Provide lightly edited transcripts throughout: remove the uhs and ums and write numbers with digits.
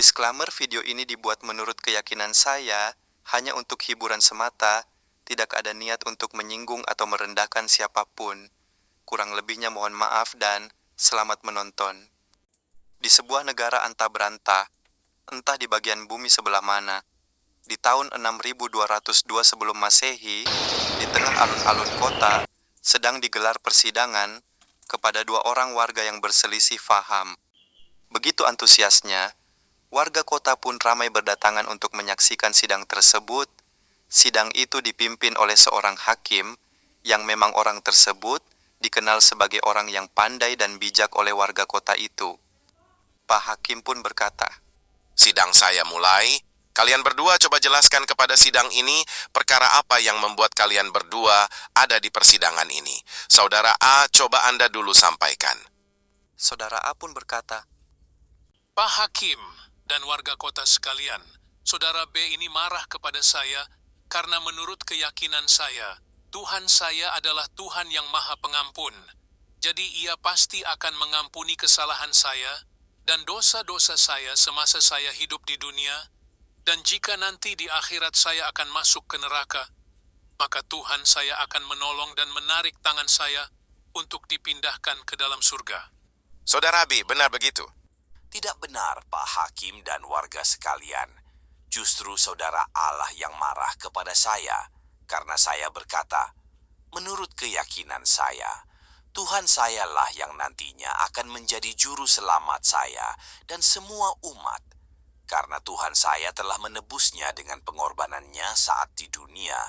Disclaimer, video ini dibuat menurut keyakinan saya, hanya untuk hiburan semata, tidak ada niat untuk menyinggung atau merendahkan siapapun. Kurang lebihnya mohon maaf dan selamat menonton. Di sebuah negara antah berantah, entah di bagian bumi sebelah mana, di tahun 6202 sebelum Masehi, di tengah alun-alun kota, sedang digelar persidangan kepada dua orang warga yang berselisih faham. Begitu antusiasnya, warga kota pun ramai berdatangan untuk menyaksikan sidang tersebut. Sidang itu dipimpin oleh seorang hakim, yang memang orang tersebut dikenal sebagai orang yang pandai dan bijak oleh warga kota itu. Pak Hakim pun berkata, "Sidang saya mulai. Kalian berdua coba jelaskan kepada sidang ini perkara apa yang membuat kalian berdua ada di persidangan ini. Saudara A, coba Anda dulu sampaikan." Saudara A pun berkata, Pak Hakim dan warga kota sekalian, Saudara B ini marah kepada saya karena menurut keyakinan saya, Tuhan saya adalah Tuhan yang Maha Pengampun. Jadi ia pasti akan mengampuni kesalahan saya dan dosa-dosa saya semasa saya hidup di dunia, dan jika nanti di akhirat saya akan masuk ke neraka, maka Tuhan saya akan menolong dan menarik tangan saya untuk dipindahkan ke dalam surga. Saudara B, benar begitu? Tidak benar, Pak Hakim dan warga sekalian. Justru saudara Allah yang marah kepada saya, karena saya berkata, menurut keyakinan saya, Tuhan sayalah yang nantinya akan menjadi juru selamat saya dan semua umat. Karena Tuhan saya telah menebusnya dengan pengorbanannya saat di dunia,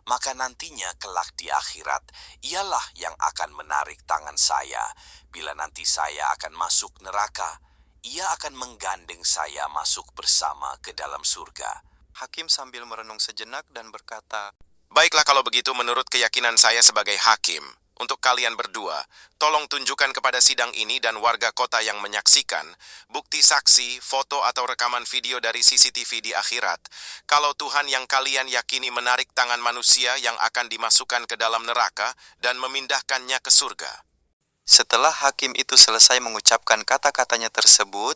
maka nantinya kelak di akhirat, ialah yang akan menarik tangan saya bila nanti saya akan masuk neraka. Ia akan menggandeng saya masuk bersama ke dalam surga. Hakim sambil merenung sejenak dan berkata, Baiklah kalau begitu menurut keyakinan saya sebagai hakim. Untuk kalian berdua, tolong tunjukkan kepada sidang ini dan warga kota yang menyaksikan bukti saksi, foto atau rekaman video dari CCTV di akhirat. Kalau Tuhan yang kalian yakini menarik tangan manusia yang akan dimasukkan ke dalam neraka dan memindahkannya ke surga. Setelah hakim itu selesai mengucapkan kata-katanya tersebut,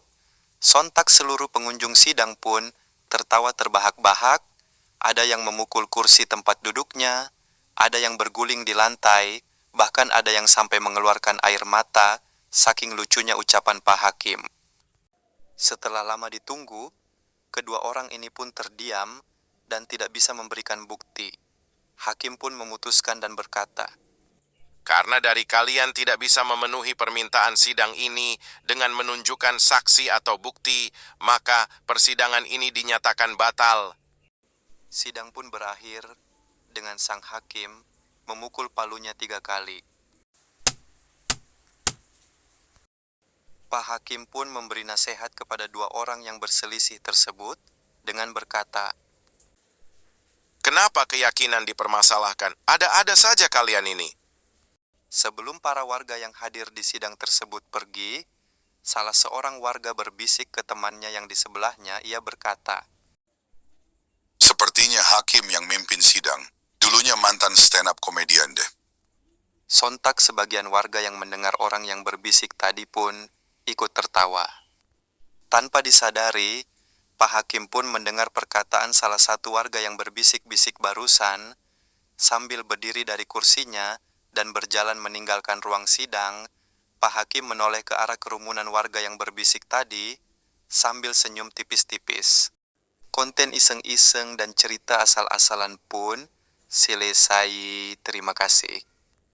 sontak seluruh pengunjung sidang pun tertawa terbahak-bahak. Ada yang memukul kursi tempat duduknya, ada yang berguling di lantai, bahkan ada yang sampai mengeluarkan air mata saking lucunya ucapan Pak Hakim. Setelah lama ditunggu, kedua orang ini pun terdiam dan tidak bisa memberikan bukti. Hakim pun memutuskan dan berkata, Karena dari kalian tidak bisa memenuhi permintaan sidang ini dengan menunjukkan saksi atau bukti, maka persidangan ini dinyatakan batal. Sidang pun berakhir dengan sang hakim memukul palunya 3 kali. Pak Hakim pun memberi nasihat kepada dua orang yang berselisih tersebut dengan berkata, Kenapa keyakinan dipermasalahkan? Ada-ada saja kalian ini. Sebelum para warga yang hadir di sidang tersebut pergi, salah seorang warga berbisik ke temannya yang di sebelahnya. Ia berkata, Sepertinya hakim yang mimpin sidang, dulunya mantan stand-up komedian deh. Sontak sebagian warga yang mendengar orang yang berbisik tadi pun ikut tertawa. Tanpa disadari, Pak Hakim pun mendengar perkataan salah satu warga yang berbisik-bisik barusan. Sambil berdiri dari kursinya dan berjalan meninggalkan ruang sidang, Pak Hakim menoleh ke arah kerumunan warga yang berbisik tadi sambil senyum tipis-tipis. Konten iseng-iseng dan cerita asal-asalan pun selesai. Terima kasih.